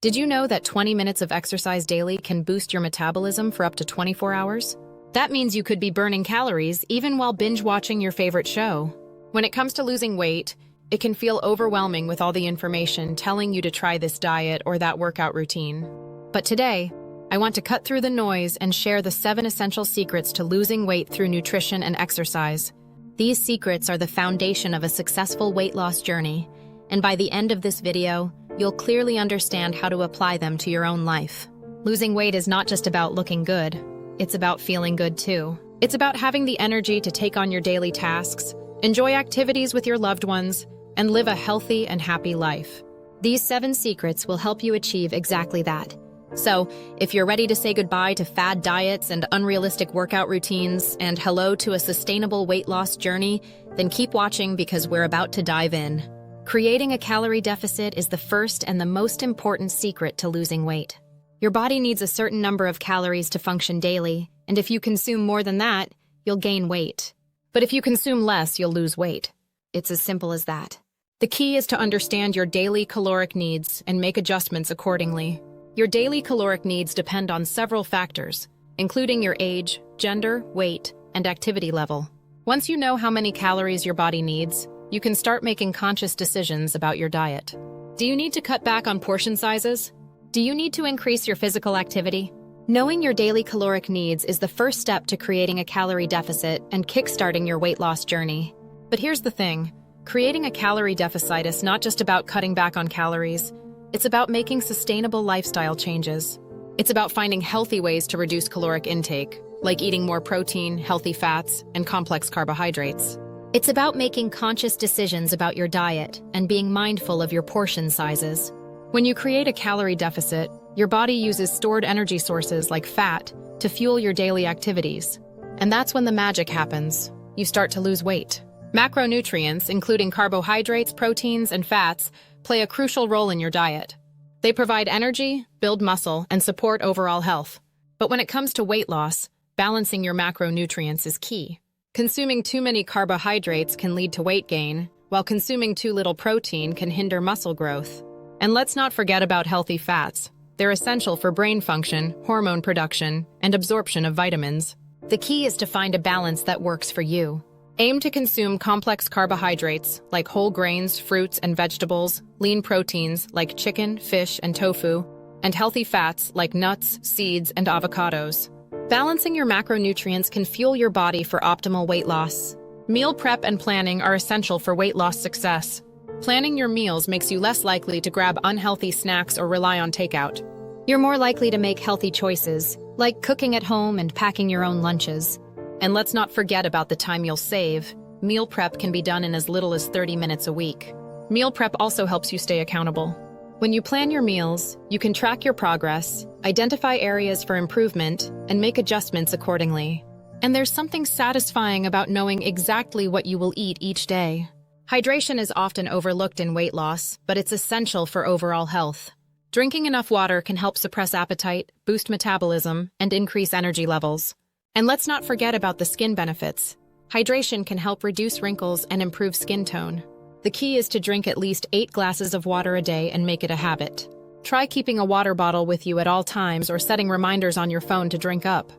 Did you know that 20 minutes of exercise daily can boost your metabolism for up to 24 hours? That means you could be burning calories even while binge-watching your favorite show. When it comes to losing weight, it can feel overwhelming with all the information telling you to try this diet or that workout routine. But today, I want to cut through the noise and share the 7 essential secrets to losing weight through nutrition and exercise. These secrets are the foundation of a successful weight loss journey, and by the end of this video, you'll clearly understand how to apply them to your own life. Losing weight is not just about looking good, it's about feeling good too. It's about having the energy to take on your daily tasks, enjoy activities with your loved ones, and live a healthy and happy life. These 7 secrets will help you achieve exactly that. So, if you're ready to say goodbye to fad diets and unrealistic workout routines and hello to a sustainable weight loss journey, then keep watching because we're about to dive in. Creating a calorie deficit is the first and the most important secret to losing weight. Your body needs a certain number of calories to function daily, and if you consume more than that, you'll gain weight. But if you consume less, you'll lose weight. It's as simple as that. The key is to understand your daily caloric needs and make adjustments accordingly. Your daily caloric needs depend on several factors, including your age, gender, weight, and activity level. Once you know how many calories your body needs, you can start making conscious decisions about your diet. Do you need to cut back on portion sizes? Do you need to increase your physical activity? Knowing your daily caloric needs is the first step to creating a calorie deficit and kickstarting your weight loss journey. But here's the thing, creating a calorie deficit is not just about cutting back on calories, it's about making sustainable lifestyle changes. It's about finding healthy ways to reduce caloric intake, like eating more protein, healthy fats, and complex carbohydrates. It's about making conscious decisions about your diet and being mindful of your portion sizes. When you create a calorie deficit, your body uses stored energy sources like fat to fuel your daily activities. And that's when the magic happens. You start to lose weight. Macronutrients, including carbohydrates, proteins, and fats, play a crucial role in your diet. They provide energy, build muscle, and support overall health. But when it comes to weight loss, balancing your macronutrients is key. Consuming too many carbohydrates can lead to weight gain, while consuming too little protein can hinder muscle growth. And let's not forget about healthy fats. They're essential for brain function, hormone production, and absorption of vitamins. The key is to find a balance that works for you. Aim to consume complex carbohydrates like whole grains, fruits, and vegetables, lean proteins like chicken, fish, and tofu, and healthy fats like nuts, seeds, and avocados. Balancing your macronutrients can fuel your body for optimal weight loss. Meal prep and planning are essential for weight loss success. Planning your meals makes you less likely to grab unhealthy snacks or rely on takeout. You're more likely to make healthy choices, like cooking at home and packing your own lunches. And let's not forget about the time you'll save. Meal prep can be done in as little as 30 minutes a week. Meal prep also helps you stay accountable. When you plan your meals, you can track your progress, identify areas for improvement, and make adjustments accordingly. And there's something satisfying about knowing exactly what you will eat each day. Hydration is often overlooked in weight loss, but it's essential for overall health. Drinking enough water can help suppress appetite, boost metabolism, and increase energy levels. And let's not forget about the skin benefits. Hydration can help reduce wrinkles and improve skin tone. The key is to drink at least 8 glasses of water a day and make it a habit. Try keeping a water bottle with you at all times or setting reminders on your phone to drink up.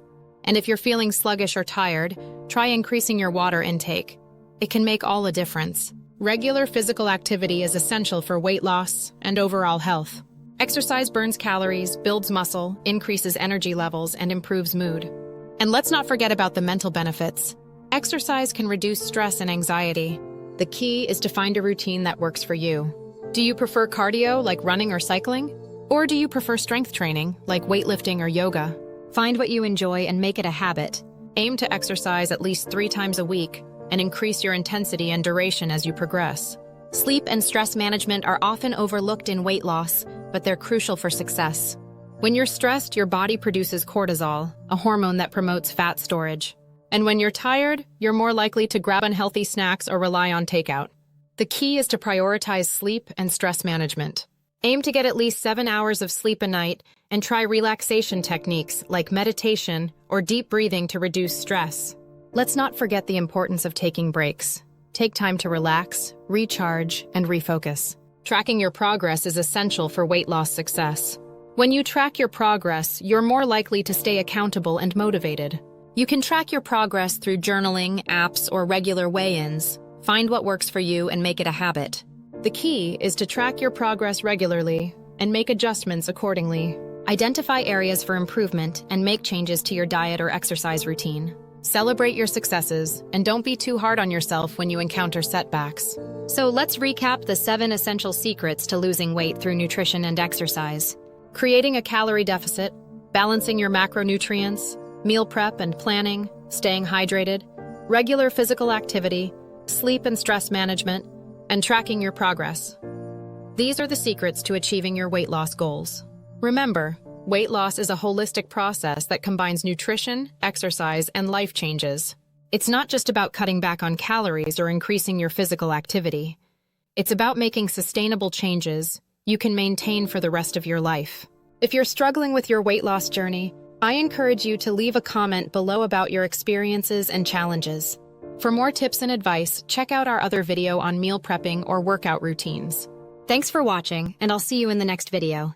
And if you're feeling sluggish or tired, try increasing your water intake. It can make all a difference. Regular physical activity is essential for weight loss and overall health. Exercise burns calories, builds muscle, increases energy levels, and improves mood. And let's not forget about the mental benefits. Exercise can reduce stress and anxiety. The key is to find a routine that works for you. Do you prefer cardio, like running or cycling? Or do you prefer strength training, like weightlifting or yoga? Find what you enjoy and make it a habit. Aim to exercise at least 3 times a week and increase your intensity and duration as you progress. Sleep and stress management are often overlooked in weight loss, but they're crucial for success. When you're stressed, your body produces cortisol, a hormone that promotes fat storage. And when you're tired, you're more likely to grab unhealthy snacks or rely on takeout. The key is to prioritize sleep and stress management. Aim to get at least 7 hours of sleep a night and try relaxation techniques like meditation or deep breathing to reduce stress. Let's not forget the importance of taking breaks. Take time to relax, recharge, and refocus. Tracking your progress is essential for weight loss success. When you track your progress, you're more likely to stay accountable and motivated. You can track your progress through journaling, apps, or regular weigh-ins. Find what works for you and make it a habit. The key is to track your progress regularly and make adjustments accordingly. Identify areas for improvement and make changes to your diet or exercise routine. Celebrate your successes and don't be too hard on yourself when you encounter setbacks. So let's recap the 7 essential secrets to losing weight through nutrition and exercise. Creating a calorie deficit, balancing your macronutrients, meal prep and planning, staying hydrated, regular physical activity, sleep and stress management, and tracking your progress. These are the secrets to achieving your weight loss goals. Remember, weight loss is a holistic process that combines nutrition, exercise, and life changes. It's not just about cutting back on calories or increasing your physical activity. It's about making sustainable changes you can maintain for the rest of your life. If you're struggling with your weight loss journey, I encourage you to leave a comment below about your experiences and challenges. For more tips and advice, check out our other video on meal prepping or workout routines. Thanks for watching, and I'll see you in the next video.